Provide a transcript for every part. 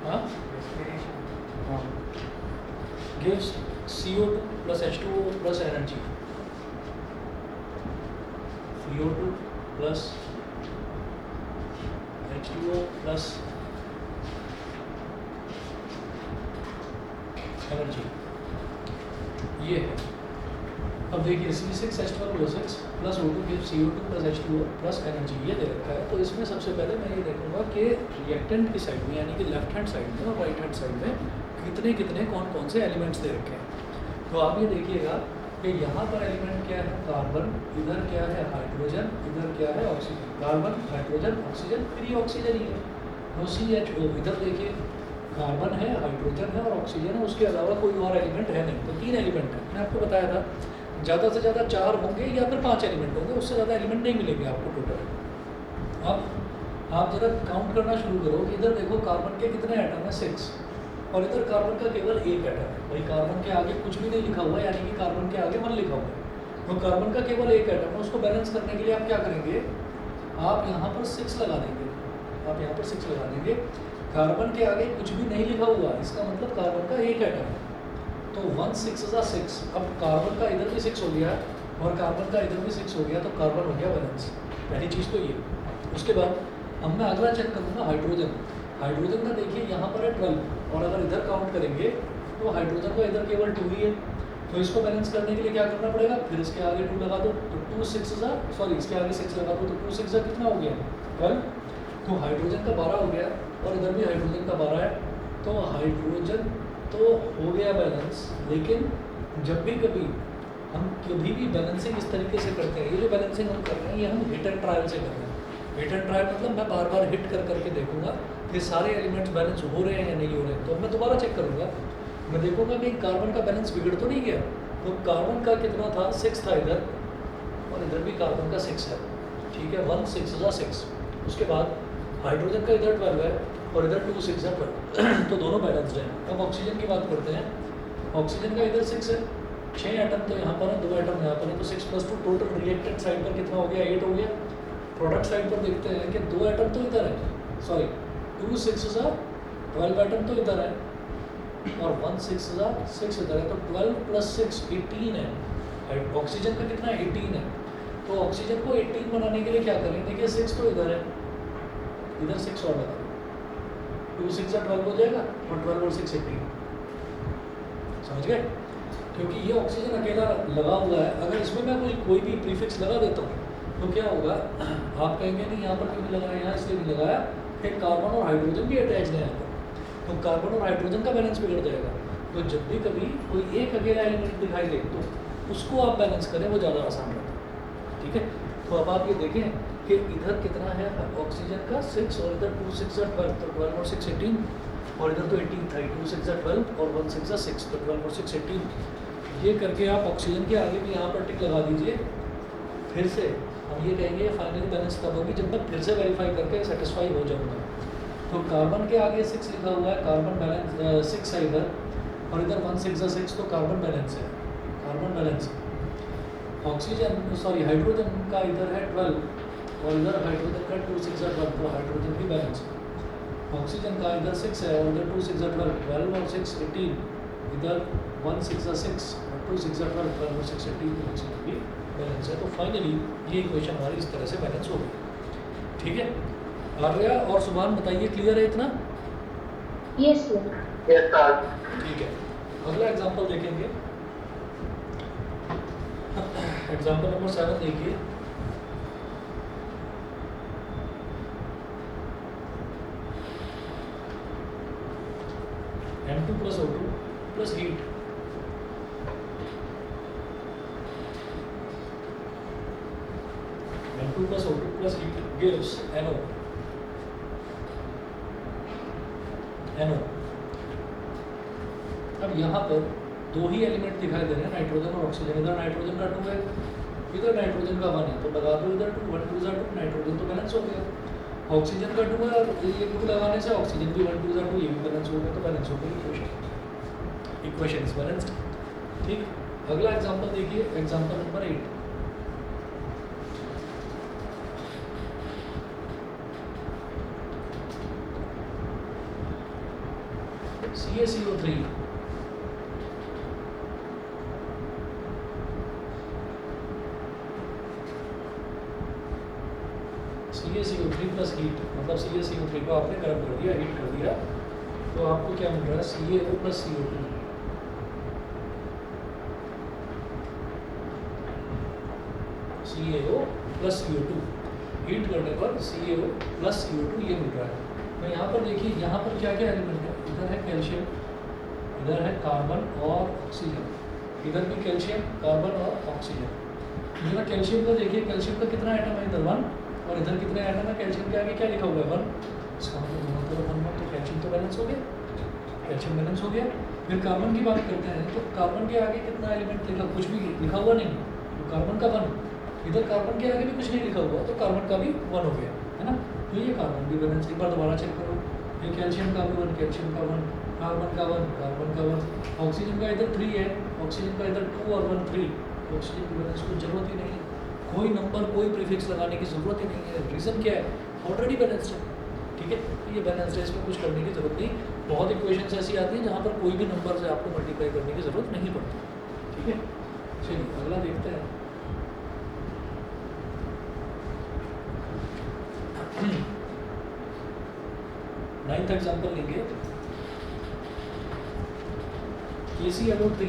हाँ हाँ gives CO2 plus H2O plus energy. CO2 plus H2O plus energy. ये है. अब देखिए C6H12O6 plus O2 gives CO2 plus H2O plus energy, ये दे रखा है. तो इसमें सबसे पहले मैं ये देखूंगा कि रिएक्टेंट की साइड में यानी कि लेफ्ट हैंड साइड में और राइट हैंड साइड में कितने कितने कौन कौन से एलिमेंट्स दे रखे हैं. तो आप ये देखिएगा कि यहाँ पर एलिमेंट क्या है, कार्बन, इधर क्या है हाइड्रोजन, इधर क्या है ऑक्सीजन. कार्बन, हाइड्रोजन, ऑक्सीजन, फिर ये ऑक्सीजन ही है. तो CHO इधर देखिए कार्बन है, हाइड्रोजन है और ऑक्सीजन है, उसके अलावा कोई और एलिमेंट है नहीं. तो 3 एलिमेंट है. मैंने आपको बताया था ज़्यादा से ज़्यादा 4 होंगे या फिर 5 एलिमेंट होंगे, उससे ज़्यादा एलिमेंट नहीं मिलेंगे आपको टोटल. अब आप जरा काउंट करना शुरू करो कि इधर देखो कार्बन के कितने एटम है, 6, और इधर कार्बन का केवल 1 एटम है. भाई कार्बन के आगे कुछ भी नहीं लिखा हुआ है, यानी कि कार्बन के आगे 1 लिखा हुआ है. तो कार्बन का केवल 1 एटम है, उसको बैलेंस करने के लिए आप क्या करेंगे, आप यहाँ पर 6 लगा देंगे. आप यहाँ पर 6 लगा देंगे. कार्बन के आगे कुछ भी नहीं लिखा हुआ, इसका मतलब कार्बन का 1 एटम है. तो 1 6 × 6. अब कार्बन का इधर भी 6 हो गया और कार्बन का इधर भी 6 हो गया, तो कार्बन हो गया बैलेंस. पहली चीज़ तो ये. उसके बाद अब मैं अगला चेक करूँगा हाइड्रोजन. हाइड्रोजन का देखिए यहाँ पर है 12, और अगर इधर काउंट करेंगे तो हाइड्रोजन का इधर केवल 2 ही है. तो इसको बैलेंस करने के लिए क्या करना पड़ेगा, फिर इसके आगे 2 लगा दो. तो 2 6 सॉरी इसके आगे 6 लगा दो, तो 2 6 कितना हो गया 12. तो हाइड्रोजन का 12 हो गया और इधर भी हाइड्रोजन का 12 है. तो हाइड्रोजन तो हो गया बैलेंस. लेकिन जब भी कभी हम कभी भी बैलेंसिंग इस तरीके से करते हैं, ये जो बैलेंसिंग हम कर रहे हैं ये हम हिट एंड ट्रायल से कर रहे हैं. हिट एंड ट्रायल मतलब मैं बार बार हिट कर करके देखूंगा कि सारे एलिमेंट्स बैलेंस हो रहे हैं या नहीं हो रहे हैं. तो मैं दोबारा चेक करूंगा, मैं देखूंगा कि कार्बन का बैलेंस बिगड़ तो नहीं गया. तो कार्बन का कितना था, 6 था इधर, और इधर भी कार्बन का 6 है. ठीक है, 1 6 × 6. उसके बाद हाइड्रोजन का इधर 12 है और इधर 2 6 है 12. तो दोनों बैलेंस्ड हैं. अब ऑक्सीजन की बात करते हैं. ऑक्सीजन का इधर 6 है, 6 एटम तो यहाँ पर है, 2 एटम यहाँ पर है. तो 6 + 2 टोटल रिएक्टेंट साइड पर कितना हो गया, 8 हो गया. प्रोडक्ट साइड पर देखते हैं कि 2 एटम तो इधर है, सॉरी 2 6 × 12 एटम तो इधर है और 1 6 × 6 इधर है. तो 12 + 6 18 है. ऑक्सीजन का कितना है, 18 है. तो ऑक्सीजन को 18 बनाने के लिए क्या करें, देखिए 6 तो इधर है, इधर 6 और लगा 2 6 12 हो जाएगा और 12 और 6 18. समझ गए. क्योंकि ये ऑक्सीजन अकेला लगा हुआ है, अगर इसमें मैं कोई भी प्रीफिक्स लगा देता हूँ तो क्या होगा, आप कहेंगे नहीं यहाँ पर क्यों नहीं लगाया, यहाँ इसलिए नहीं लगाया कि कार्बन और हाइड्रोजन भी अटैच है यहाँ पर. तो कार्बन और हाइड्रोजन का बैलेंस बिगड़ जाएगा. तो जब भी कभी कोई एक अकेला एलिमेंट दिखाई दे तो उसको आप बैलेंस करें, वो ज़्यादा आसान रहता है. ठीक है. तो अब आप ये देखें कि इधर कितना है ऑक्सीजन का 6 और इधर 2 6 12, तो 12 और 6 18, और इधर तो 18 था, 2 6 12 और 1 6 6, तो 12 और 6 18. ये करके आप ऑक्सीजन के आगे भी यहाँ पर टिक लगा दीजिए. फिर से हम ये कहेंगे फाइनली बैलेंस तब होगी जब मैं फिर से वेरीफाई करके सेटिस्फाई हो जाऊँगा. तो कार्बन के आगे 6 लिखा हुआ है, कार्बन बैलेंस 6 है इधर, और इधर 1 6 6, तो कार्बन बैलेंस है, carbon balance. Oxygen sorry hydrogen का इधर है 12 और इधर हाइड्रोजन का 2 6 12, तो हाइड्रोजन भी बैलेंस है. ऑक्सीजन का इधर 6 है और इधर 2 6 12, 12 और 6 18, इधर 1 6 6 और 2 6 12, 12 और 6 18, तो ऑक्सीजन भी बैलेंस है. तो फाइनली ये इक्वेशन हमारी इस तरह से बैलेंस हो गई. ठीक है. आर्या और सुभान बताइए, क्लियर है इतना? Yes sir. ठीक है. अगला एग्जांपल देखेंगे. एग्जांपल नंबर 7 देखिए. M2 + O2 + heat. M2 + O2 + heat gives NO. अब यहाँ पर 2 ही एलिमेंट दिखाई दे रहे हैं, नाइट्रोजन और ऑक्सीजन. इधर नाइट्रोजन का 2 है, इधर नाइट्रोजन का 1 है, तो लगा दो इधर 2, 1 2 2, नाइट्रोजन तो बैलेंस हो गया. ऑक्सीजन का 2 है और ये 2 लगाने से ऑक्सीजन भी 1 2 2, ये भी बैलेंस हो गया. तो बैलेंस हो गई इक्वेशन इज बैलेंस्ड. ठीक. अगला एग्जांपल देखिए, example number 8. CaCO3 CaCO3 plus heat, मतलब CaCO3 को आपने गर्म कर दिया, हीट कर दिया, तो आपको क्या मिल रहा है CaO plus CO2। CaO plus CO2 heat करने पर CaO प्लस CO2 ये मिल रहा है। तो यहाँ पर देखिए, यहाँ पर क्या क्या एलिमेंट है, इधर है कैल्शियम, इधर है कार्बन और ऑक्सीजन, इधर भी कैल्शियम, कार्बन और ऑक्सीजन। इधर कैल्शियम का देखिए, कैल्शियम का कितना आइटम है, इधर 1, और इधर कितने आइटम है, कैल्शियम के आगे क्या लिखा हुआ है 1, इसका मतलब दोनों तरफ 1 तो कैल्शियम तो बैलेंस हो गया, कैल्शियम बैलेंस हो गया। फिर कार्बन की बात करते हैं, तो कार्बन के आगे कितना एलिमेंट लिखा, कुछ भी लिखा हुआ नहीं, तो कार्बन का 1, इधर कार्बन के आगे भी कुछ नहीं लिखा हुआ, तो कार्बन का भी 1 हो गया, है ना। तो ये कार्बन भी बैलेंस, एक बार दोबारा चेक करो, ये कैल्शियम का भी 1, कैल्शियम का 1, कार्बन का 1, कार्बन का 1, ऑक्सीजन का इधर 3 है, ऑक्सीजन का इधर 2 और 1 3, ऑक्सीजन की बैलेंस की जरूरत ही नहीं है, कोई नंबर कोई प्रीफिक्स लगाने की ज़रूरत ही नहीं है। रीज़न क्या है, ऑलरेडी बैलेंस्ड है, ठीक है। तो ये बैलेंस्ड है, इसमें कुछ करने की ज़रूरत नहीं। बहुत इक्वेशंस ऐसी आती हैं जहाँ पर कोई भी नंबर से आपको मल्टीप्लाई करने की ज़रूरत नहीं पड़ती, ठीक है। चलिए अगला देखते हैं। 9th एग्जाम्पल लेंगे, KClO3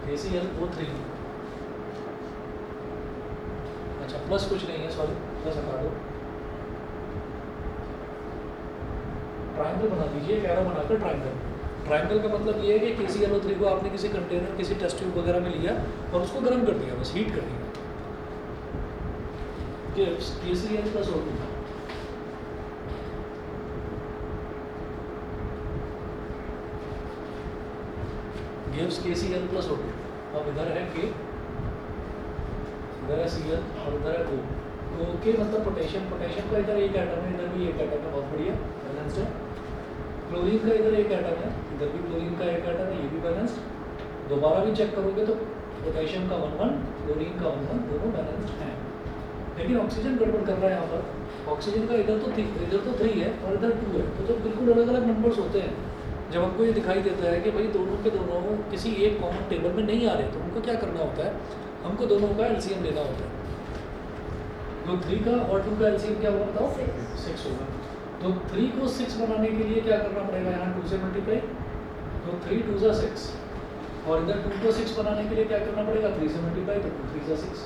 KClO3, अच्छा प्लस कुछ नहीं है, सॉरी प्लस हटा दो, ट्रायंगल बना दीजिए, एक एरो बनाकर ट्रायंगल। ट्रायंगल का मतलब ये है कि KClO3 को आपने किसी कंटेनर, किसी टेस्ट ट्यूब वगैरह में लिया और उसको गर्म कर दिया, बस हीट कर दिया। Gives KCl plus O2, gives KCl plus O2। अब इधर है K, इधर है Cl और इधर है O। तो K मतलब पोटेशियम, पोटेशियम का इधर एक एटम है, इधर भी एक एटम है, बहुत बढ़िया बैलेंस्ड है। क्लोरीन का इधर एक एटम है, इधर भी क्लोरीन का एक एटम है, ये भी बैलेंस्ड। दोबारा भी चेक करोगे तो पोटेशियम का 1 1, क्लोरीन का 1 1, दोनों बैलेंस्ड हैं। लेकिन ऑक्सीजन गड़बड़ कर रहा है यहाँ पर। ऑक्सीजन का इधर तो 3 है और इधर 2 है, तो बिल्कुल अलग अलग नंबर्स होते हैं। जब हमको ये दिखाई देता है कि भाई दोनों के दोनों किसी एक कॉमन टेबल में नहीं आ रहे, तो हमको क्या करना होता है, हमको दोनों का एलसीएम लेना होता है। तो 3 का और 2 का एलसीएम क्या होगा बताओ, 6 होगा। तो 3 को 6 बनाने के लिए क्या करना पड़ेगा, यहाँ 2 से मल्टीप्लाई, तो 3 2 ज़ा 6, और इधर 2 को 6 बनाने के लिए क्या करना पड़ेगा, 3 से मल्टीप्लाई, तो 2 3 ज़ा 6।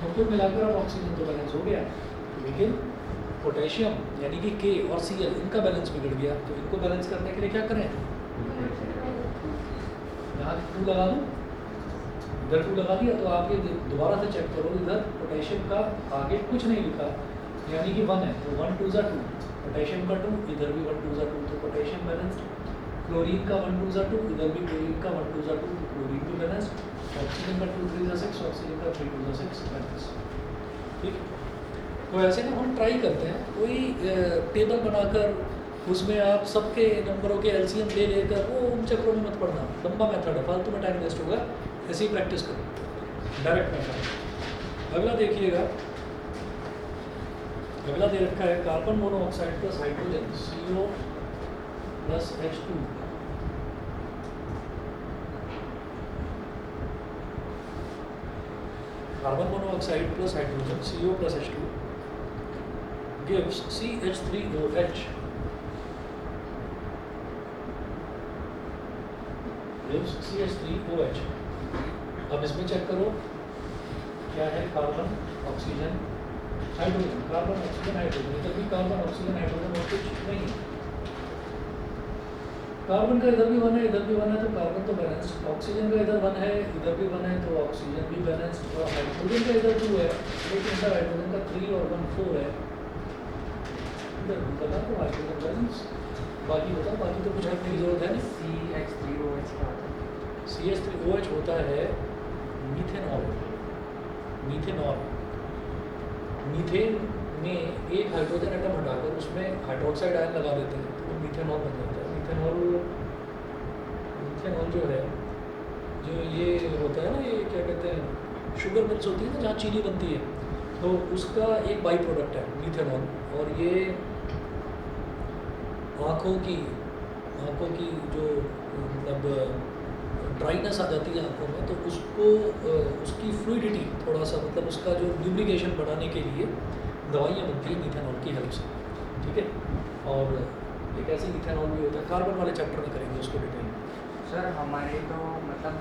तो कुल मिलाकर अब ऑक्सीजन तो बैलेंस हो गया, लेकिन पोटेशियम यानी कि K और Cl इनका बैलेंस बिगड़ गया। तो इनको बैलेंस करने के लिए क्या करें, यहाँ 2 लगा दूँ, इधर 2 लगा दिया, तो आप ये दोबारा से चेक करो, इधर पोटेशियम का आगे कुछ नहीं लिखा, यानी कि 1 है, तो 1 2 ज़ा 2, पोटेशियम का 2, इधर भी 1 2 ज़ा 2, तो पोटेशियम बैलेंस्ड। क्लोरीन का 1 2 ज़ा 2, इधर भी क्लोरीन का 1 2 ज़ा 2, तो क्लोरीन भी बैलेंस्ड। ऑक्सीजन का 2 3 ज़ा 6, ऑक्सीजन का 3 2 ज़ा 6 बैलेंस, ठीक। तो ऐसे ना हम ट्राई करते हैं, कोई टेबल बनाकर उसमें आप सबके नंबरों के एलसीएम ले लेकर वो उन चक्रों में मत पड़ना, लंबा मेथड है, फालतू में टाइम वेस्ट होगा, ऐसे ही प्रैक्टिस करो, डायरेक्ट मेथड। अगला देखिएगा, अगला दे रखा है carbon monoxide plus hydrogen CO plus H2। Carbon monoxide plus hydrogen CO plus H2 gives CH3OH, gives CH3OH। अब इसमें चेक करो क्या है, carbon oxygen hydrogen, carbon oxygen hydrogen, इधर भी कार्बन ऑक्सीजन हाइड्रोजन और कुछ नहीं है। कार्बन का इधर भी 1 है, इधर भी 1 है, तो कार्बन तो बैलेंस्ड। ऑक्सीजन का इधर 1 है, इधर भी 1 है, तो ऑक्सीजन भी बैलेंस्ड। और हाइड्रोजन का इधर 2 है, लेकिन इधर हाइड्रोजन का 3 और 1 4 है, इधर भी बता तो हाइड्रोजन बैलेंस। बाकी बताओ, बाकी तो कुछ हटने की जरूरत है नहीं। CH3OH क्या होता है? CH3OH होता है मीथेनॉल। मीथेनॉल, मीथेन में एक हाइड्रोजन एटम हटाकर उसमें हाइड्रोक्साइड आयन लगा देते हैं, तो वो मीथेनॉल बन जाता है। मीथेनॉल जो है, जो ये होता है ना, ये क्या कहते हैं, शुगर मिल्स होती है ना जहाँ चीनी बनती है, तो उसका एक बाई प्रोडक्ट है मीथेनॉल, और ये आँखों की जो मतलब ड्राइनेस आ जाती है आँखों में, तो उसको उसकी फ्लूइडिटी थोड़ा सा मतलब उसका जो ल्यूब्रिकेशन बढ़ाने के लिए दवाइयाँ बनती हैं मीथेनॉल की हेल्प से, ठीक है। और एक ऐसे मीथेनॉल भी होता है, कार्बन वाले चैप्टर में करेंगे उसको डिटेल में। सर हमारे तो मतलब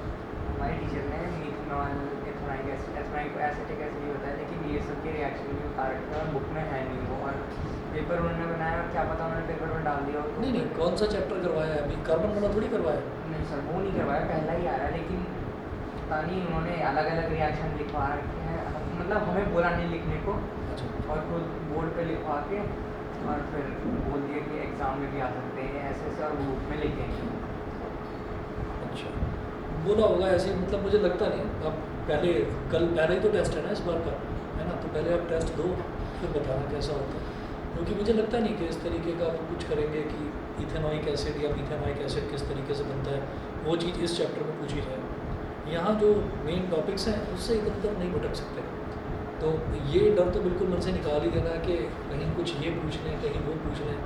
हमारे टीचर ने मीथेनॉल एथेनॉइक एसिटिक एसिड भी होता है, लेकिन ये सब के रिएक्शन भी बता रखे हैं और बुक में है नहीं वो, और पेपर उन्होंने बनाया और क्या पता उन्होंने पेपर में डाल दिया हो तो। नहीं, कौन सा चैप्टर करवाया है अभी? कार्बन वाला थोड़ी करवाया है। नहीं सर, वो नहीं करवाया, पहला ही आ रहा है, लेकिन पता नहीं उन्होंने अलग अलग रिएक्शन लिखवा रखे हैं, मतलब हमें बोला नहीं लिखने को, अच्छा, और खुद बोर्ड पे लिखवा के और फिर बोल दिया कि एग्ज़ाम में भी आ सकते हैं ऐसे ऐसे, और बुक में लिखेंगे। अच्छा बोला होगा ऐसे, मतलब मुझे लगता नहीं। अब पहले ही तो टेस्ट है ना इस बार का, है ना, तो पहले आप टेस्ट दो फिर बताना कैसा होता है, क्योंकि मुझे लगता नहीं कि इस तरीके का वो कुछ करेंगे कि इथेनॉइक एसिड या मीथेनॉइक एसिड किस तरीके से बनता है, वो चीज़ इस चैप्टर में पूछी जाए। यहाँ जो मेन टॉपिक्स हैं उससे इधर उधर नहीं भटक सकते, तो ये डर तो बिल्कुल मन से निकाल ही देना कि कहीं कुछ ये पूछ लें कहीं वो पूछ लें।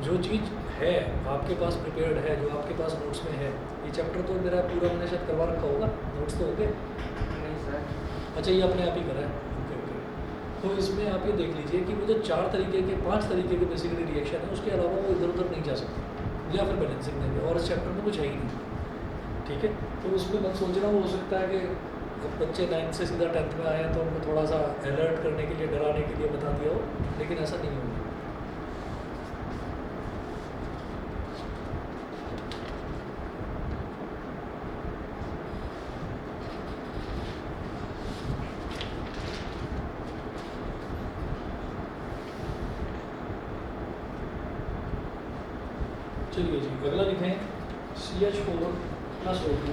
जो चीज़ है आपके पास प्रिपेयर्ड है, जो आपके पास नोट्स में है, ये चैप्टर तो मेरा पूरा मैंने शायद करवा रखा होगा, नोट्स तो होंगे। नहीं सर। अच्छा, ये अपने आप ही करा है, ओके। तो इसमें आप ये देख लीजिए कि वो जो 5 तरीके के बेसिकली रिएक्शन है, उसके अलावा वो इधर उधर नहीं जा सकते या फिर बैलेंसिंग में भी, और इस चैप्टर में कुछ है ही नहीं, ठीक है। तो उसमें मैं सोच रहा हूँ हो सकता है कि अब बच्चे 9 से सीधा 10th में आए हैं तो उनको थोड़ा सा अलर्ट करने के लिए, डराने के लिए बता दिया हो, लेकिन ऐसा नहीं होगा। चलिए जी, अगला लिखें CH4 + O2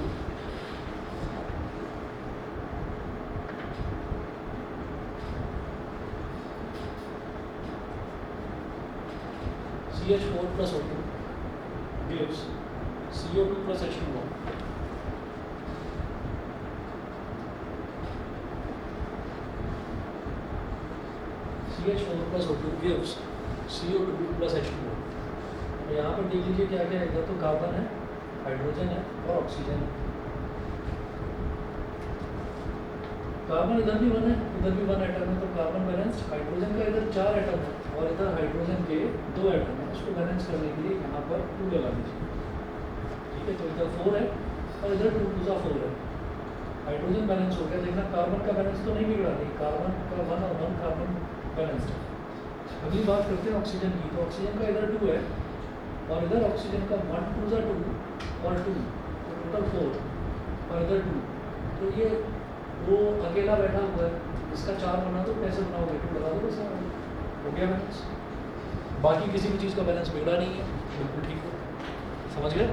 CH4 + O2 gives CO2 + H2O. CH4 + O2 gives CO2 + H2O. यहाँ पर देख लीजिए क्या क्या है, इधर तो कार्बन है, हाइड्रोजन है और ऑक्सीजन है। कार्बन इधर भी 1 है, इधर भी 1 एटम है, तो कार्बन बैलेंस। हाइड्रोजन का इधर 4 एटम है और इधर हाइड्रोजन के 2 एटम है, उसको बैलेंस करने के लिए यहाँ पर 2 लगा दीजिए, ठीक है। तो इधर 4 है और इधर 2 × 4 है, हाइड्रोजन बैलेंस हो गया। देखना कार्बन का बैलेंस तो नहीं बिगड़ा, नहीं, कार्बन का 1 और 1 कार्बन बैलेंस्ड है। अगली बात करते हैं ऑक्सीजन की, तो ऑक्सीजन का इधर 2 है और इधर ऑक्सीजन का 1 × 2 और 2, तो टोटल 4 और इधर 2, तो ये वो अकेला बैठा हुआ है, इसका 4 बना दो, कैसे बनाओगे? 2 लगा दो, बस हो गया बैलेंस। बाकी किसी भी चीज़ का बैलेंस बिगड़ा नहीं है, बिल्कुल ठीक है, समझ गए?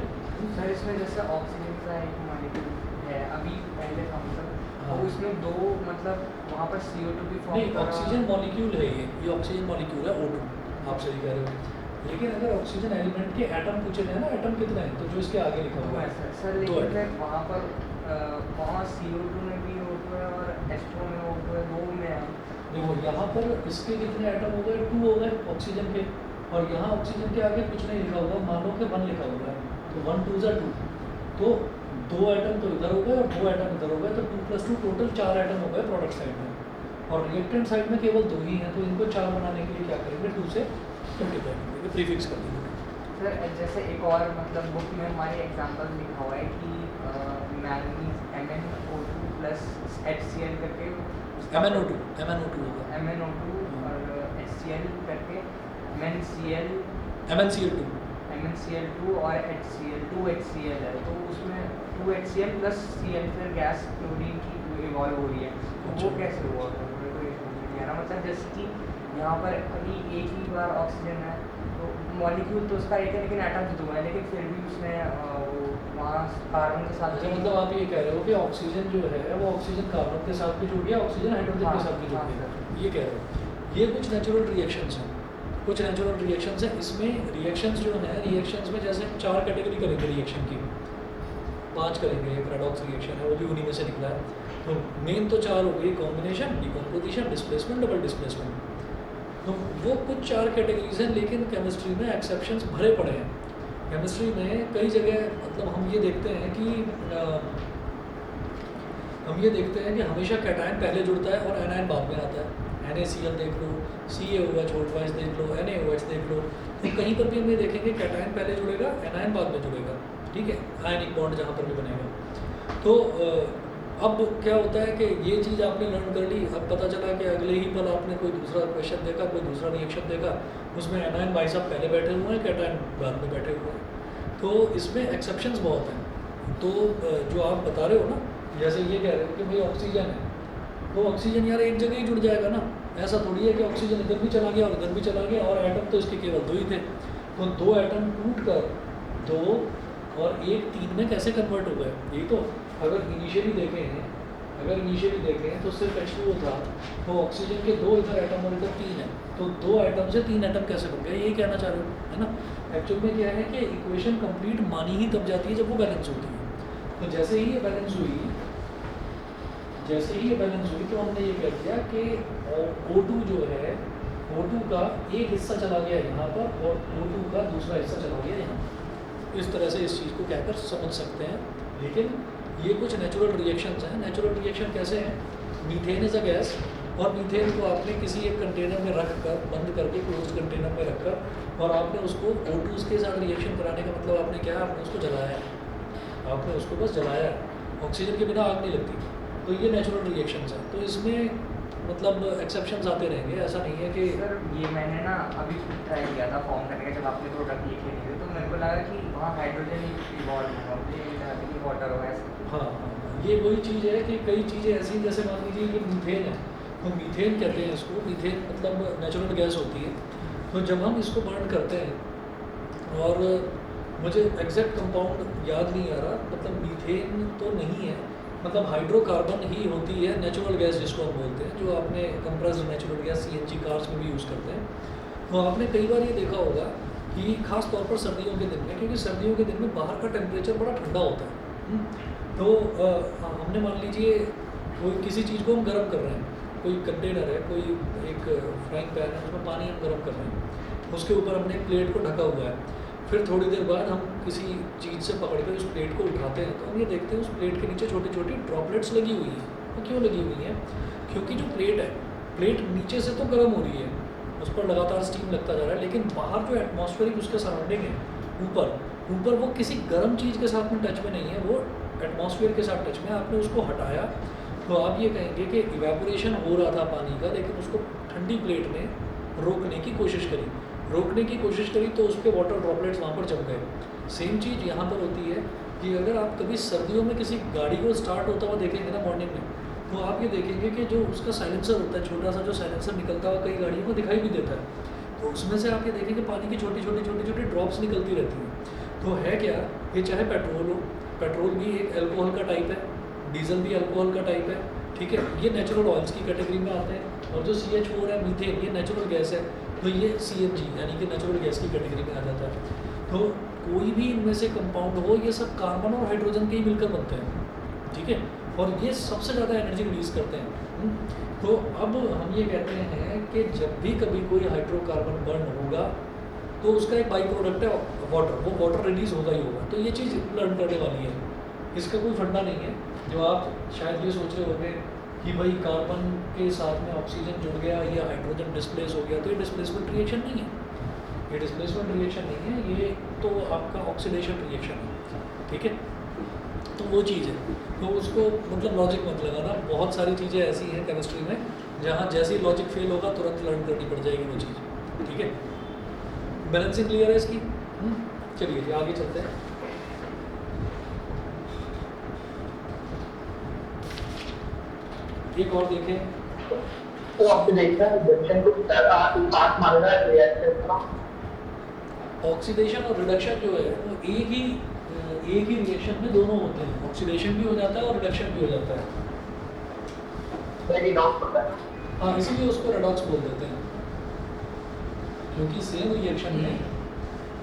सर इसमें जैसे ऑक्सीजन का एक मॉलिक्यूल है, अभी पहले था मतलब, हाँ। तो इसमें 2 मतलब वहाँ पर CO2 भी फॉर्म नहीं, ऑक्सीजन मॉलिक्यूल है ये ऑक्सीजन मॉलिक्यूल है O2, आप सही कह रहे हो। लेकिन अगर ऑक्सीजन एलिमेंट के एटम पूछे जाए ना, एटम कितने हैं, तो जो इसके आगे लिखा हुआ है सर, 2 लेकिन एटम। वहाँ पर वहाँ CO2 में भी O2 है और H2O में O2 है, 2 में है। देखो यहाँ पर इसके कितने एटम हो गए? 2 हो गए ऑक्सीजन के, और यहाँ ऑक्सीजन के आगे कुछ नहीं लिखा हुआ, मान लो कि 1 लिखा हुआ है, तो 1 2 = 2, तो 2 एटम तो इधर हो गए और 2 एटम इधर हो गए, तो 2 + 2 टोटल 4 एटम हो गए प्रोडक्ट साइड में, और रिएक्टेंट साइड में केवल 2 ही हैं, तो इनको 4 बनाने के लिए क्या करेंगे? 2 से मल्टीप्लाई करेंगे, प्रीफिक्स कर देंगे। सर जैसे एक और मतलब बुक में हमारे एग्जांपल लिखा हुआ है कि मैंगनीज MnO2 + HCl करके MnO2 होगा, MnO2 और HCl करके MnCl2 और HCl 2HCl है, तो उसमें 2HCl + Cl फिर गैस क्लोरीन की इवॉल्व हो रही है, तो वो कैसे हुआ? मुझे तो ये समझ नहीं आ रहा, मतलब जैसे कि यहाँ पर अभी एक ही बार ऑक्सीजन है, तो मॉलिक्यूल तो उसका एक है लेकिन एटम्स 2 है, लेकिन फिर भी उसने वहाँ कार्बन के साथ। अच्छा, मतलब आप ये कह रहे हो कि ऑक्सीजन जो है वो ऑक्सीजन कार्बन के साथ भी जुड़ गया, ऑक्सीजन हाइड्रोजन के साथ भी जुड़ गया, ये कह रहे हो। ये कुछ नेचुरल रिएक्शंस हैं, कुछ नेचुरल रिएक्शंस हैं। इसमें रिएक्शंस जो हैं, रिएक्शंस में जैसे 4 कैटेगरी करेंगे रिएक्शन की, 5 करेंगे। एक रेडॉक्स रिएक्शन है, वो भी उन्हीं में से निकला है। तो मेन तो 4 हो गई, combination, decomposition, displacement, double displacement. तो वो कुछ 4 कैटेगरीज हैं, लेकिन केमिस्ट्री में एक्सेप्शंस भरे पड़े हैं। केमिस्ट्री में कई जगह मतलब हम ये देखते हैं कि हमेशा कैटायन पहले जुड़ता है और एनायन बाद में आता है। NaCl देख लो, CaOH वाइज देख लो, NaOH देख लो, तो कहीं पर भी हम ये देखेंगे कैटायन पहले जुड़ेगा, एनायन बाद में जुड़ेगा, ठीक है, आयनिक बॉन्ड जहाँ पर भी बनेगा। तो अब क्या होता है कि ये चीज़ आपने लर्न कर ली, अब पता चला कि अगले ही पल आपने कोई दूसरा क्वेश्चन देखा, कोई दूसरा रिएक्शन देखा, उसमें एनायन भाई साहब पहले बैठे हुए हैं, कैटायन बाद में बैठे हुए हैं। तो इसमें एक्सेप्शंस बहुत हैं। तो जो आप बता रहे हो ना, जैसे ये कह रहे हो कि भाई ऑक्सीजन है, तो ऑक्सीजन यार एक जगह ही जुड़ जाएगा ना, ऐसा थोड़ी है कि ऑक्सीजन इधर भी चला गया और इधर भी चला गया, और एटम तो इसके केवल 2 ही थे। तो 2 एटम टूट कर 2 और 1 3 में कैसे कन्वर्ट हो गए? यही तो, अगर इनिशियली देखें तो सिर्फ H2O था, तो ऑक्सीजन के 2 इधर एटम और इधर 3 है, तो 2 एटम से 3 एटम कैसे बन गए? यही कहना चाह रहे हो, है ना। एक्चुअल में क्या है कि इक्वेशन कंप्लीट मानी ही तब जाती है जब वो बैलेंस होती है। तो जैसे ही ये बैलेंस हुई तो हमने ये कह दिया कि O2 जो है, O2 का एक हिस्सा चला गया यहाँ पर और O2 का दूसरा हिस्सा चला गया यहाँ। इस तरह से इस चीज़ को कहकर समझ सकते हैं। लेकिन ये कुछ नेचुरल रिएक्शंस हैं। नेचुरल रिएक्शन कैसे हैं? मीथेन इज़ अ गैस, और मीथेन को आपने किसी एक कंटेनर में रख कर, बंद करके क्लोज कंटेनर में रख कर, और आपने उसको O2 के साथ रिएक्शन कराने का मतलब आपने क्या, आपने उसको जलाया है, आपने उसको बस जलाया है। ऑक्सीजन के बिना आग नहीं लगती। तो ये नेचुरल रिएक्शंस हैं। तो इसमें मतलब एक्सेप्शंस आते रहेंगे, ऐसा नहीं है कि सर ये मैंने ना अभी ट्राई किया था फॉर्म करने का, जब आपने प्रोडक्ट लिखे नहीं थे तो मेरे को लगा कि वहाँ हाइड्रोजन इवॉल्व होगा, मुझे वाटर होगा ऐसा। हाँ, ये वही चीज़ है कि कई चीज़ें ऐसी, जैसे मान लीजिए कि मीथेन है, तो मीथेन कहते हैं इसको, मीथेन मतलब नेचुरल गैस होती है। तो जब हम इसको बर्न करते हैं, और मुझे एग्जैक्ट कंपाउंड याद नहीं आ रहा, मतलब मीथेन तो नहीं है, मतलब हाइड्रोकार्बन ही होती है नेचुरल गैस जिसको हम बोलते हैं, जो आपने compressed natural gas CNG cars में भी यूज़ करते हैं। तो आपने कई बार ये देखा होगा कि खास तौर पर सर्दियों के दिन में, क्योंकि सर्दियों के दिन में बाहर का टेम्परेचर बड़ा ठंडा होता है, तो हमने मान लीजिए कोई किसी चीज़ को हम गर्म कर रहे हैं, कोई कंटेनर है, कोई एक फ्राइंग पैन है, उसमें पानी हम गर्म कर रहे हैं, उसके ऊपर हमने प्लेट को ढका हुआ है। फिर थोड़ी देर बाद हम किसी चीज़ से पकड़कर उस प्लेट को उठाते हैं, तो हम ये देखते हैं उस प्लेट के नीचे छोटी छोटी ड्रॉपलेट्स लगी हुई हैं। वो क्यों लगी हुई हैं? क्योंकि जो प्लेट है, प्लेट नीचे से तो गर्म हो रही है, उस पर लगातार स्टीम लगता जा रहा है, लेकिन बाहर जो एटमॉस्फेरिक उसके सराउंडिंग है, ऊपर वो किसी गर्म चीज़ के साथ में टच में नहीं है, वो एटमॉस्फेयर के साथ टच में। आपने उसको हटाया तो आप ये कहेंगे कि इवेपोरेशन हो रहा था पानी का, लेकिन उसको ठंडी प्लेट में रोकने की कोशिश करी तो उस पर वाटर ड्रॉपलेट्स वहाँ पर जम गए। सेम चीज़ यहाँ पर होती है कि अगर आप कभी सर्दियों में किसी गाड़ी को स्टार्ट होता हुआ देखेंगे ना मॉर्निंग में, तो आप ये देखेंगे कि जो उसका साइलेंसर होता है, छोटा सा जो साइलेंसर निकलता हुआ कई गाड़ियों को दिखाई भी देता है, तो उसमें से आप ये देखेंगे पानी की छोटी छोटी ड्रॉप्स निकलती रहती हैं। तो है क्या, ये चाहे पेट्रोल हो, पेट्रोल भी एक अल्कोहल का टाइप है, डीजल भी अल्कोहल का टाइप है, ठीक है, ये नेचुरल ऑयल्स की कैटेगरी में आते हैं। और जो CH4 है, मीथेन, ये नेचुरल गैस है, तो ये CNG यानी कि नेचुरल गैस की कैटेगरी में आ जाता है। तो कोई भी इनमें से कंपाउंड हो, ये सब कार्बन और हाइड्रोजन के ही मिलकर बनते हैं, ठीक है, और ये सबसे ज़्यादा एनर्जी रिलीज़ करते हैं। तो अब हम ये कहते हैं कि जब भी कभी कोई हाइड्रोकार्बन बर्न होगा तो उसका एक बाई प्रोडक्ट है वाटर, वो वाटर रिलीज़ होगा ही होगा। तो ये चीज़ लर्न करने वाली है, इसका कोई फंडा नहीं है। जो आप शायद ये सोच रहे होंगे कि भाई कार्बन के साथ में ऑक्सीजन जुड़ गया या हाइड्रोजन डिस्प्लेस हो गया, तो ये डिस्प्लेसमेंट रिएक्शन नहीं है, ये डिस्प्लेसमेंट रिएक्शन नहीं है, ये तो आपका ऑक्सीडेशन रिएक्शन है, ठीक है। तो वो चीज़ है, तो उसको मतलब लॉजिक मत लगाना। बहुत सारी चीज़ें ऐसी हैं केमिस्ट्री में जहाँ जैसे ही लॉजिक फेल होगा तुरंत लर्न करनी पड़ जाएगी वो चीज़, ठीक है। बैलेंसिंग क्लियर है इसकी? चलिए जी आगे चलते हैं। एक और देखें, तो ऑक्सीडेशन रिडक्शन को पास मान रहा है रिएक्शन का। ऑक्सीडेशन और रिडक्शन जो है वो एक ही रिएक्शन में दोनों होते हैं, ऑक्सीडेशन भी हो जाता है और रिडक्शन भी हो जाता है। रेडॉक्स होता है, हाँ, इसीलिए उसको रेडॉक्स बोल देते हैं, क्योंकि सेम रिएक्शन में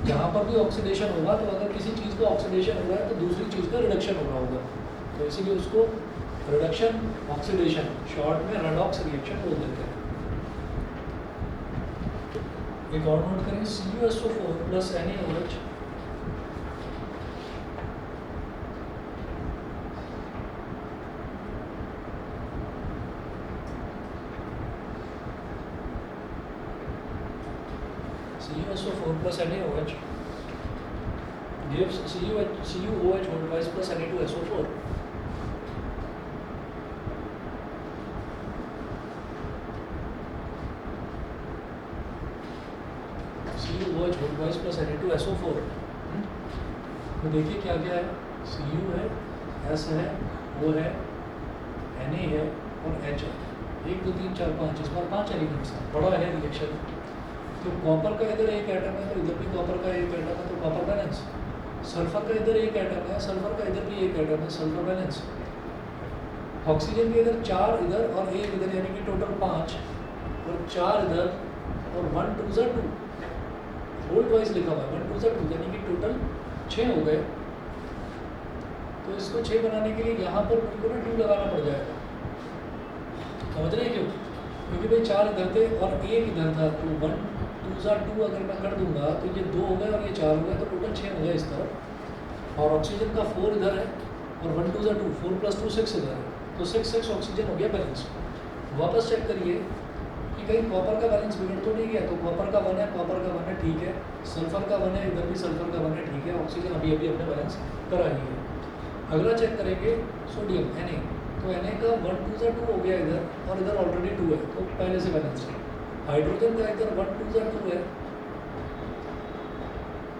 जहाँ पर भी ऑक्सीडेशन होगा, तो अगर किसी चीज़ का ऑक्सीडेशन हो रहा है तो दूसरी चीज़ का रिडक्शन हो रहा होगा, तो इसीलिए उसको रिडक्शन ऑक्सीडेशन, शॉर्ट में रेडॉक्स रिएक्शन बोल देते हैं। एक और नोट करें, CuSO4 plus NaOH CuSO4 plus NaOH gives CuOH whole twice plus Na2SO4. CuOH whole twice plus Na2SO4. तो देखिए क्या क्या है, Cu है, S है, O है, Na है और H है। 1 2 3 4 5, इस बार 5 एलिमेंट्स हैं, बड़ा है रिएक्शन। तो कॉपर का इधर एक एटम है तो इधर भी कॉपर का एक एटम है, तो कॉपर बैलेंस। सल्फर का इधर एक एटम है, सल्फर का इधर भी एक एटम है, सल्फर बैलेंस। ऑक्सीजन के इधर 4 इधर और 1 इधर, यानी कि टोटल 5 और 4 इधर और 1 2 ज़ा 2 होल वाइज लिखा हुआ है, 1 2 ज़ा 2 यानी कि टोटल 6 हो गए। तो इसको 6 बनाने के लिए यहाँ पर मुझको ना 2 लगाना पड़ जाएगा। समझ रहे हैं क्यों? क्योंकि भाई 4 इधर थे और 1 इधर था, तो 1 2 ज़ा 2 अगर मैं कर दूंगा तो ये 2 हो गए और ये 4 हो गए, तो टोटल 6 हो गए इस तरफ। और ऑक्सीजन का 4 इधर है और 1 2 ज़ा 2, 4 + 2 6 इधर है, तो 6 ऑक्सीजन हो गया बैलेंस। वापस चेक करिए कि कहीं कॉपर का बैलेंस बिगड़ तो नहीं गया, तो कॉपर का 1 है, कॉपर का 1 है, ठीक है। सल्फर का 1 है, इधर भी सल्फर का 1 है, ठीक है। ऑक्सीजन अभी अभी अपने बैलेंस करा ही है। अगला चेक करेंगे सोडियम Na, तो Na का 1 2 ज़ा 2 हो गया इधर और इधर ऑलरेडी 2 है, तो पहले से बैलेंस है। हाइड्रोजन का इधर 1 2 ज़ा 2 है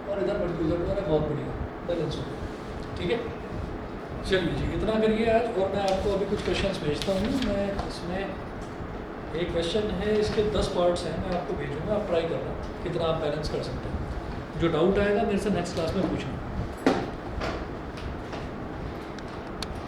और इधर 1 2 ज़ा 2 है, बहुत बढ़िया बैलेंस हो गया, ठीक है। चलिए जी, इतना करिए आज, और मैं आपको अभी कुछ क्वेश्चंस भेजता हूँ। मैं इसमें एक क्वेश्चन है, इसके 10 पार्ट्स हैं, मैं आपको भेजूँगा, आप ट्राई करना कितना आप बैलेंस कर सकते हैं। जो डाउट आएगा मेरे से नेक्स्ट क्लास में पूछना।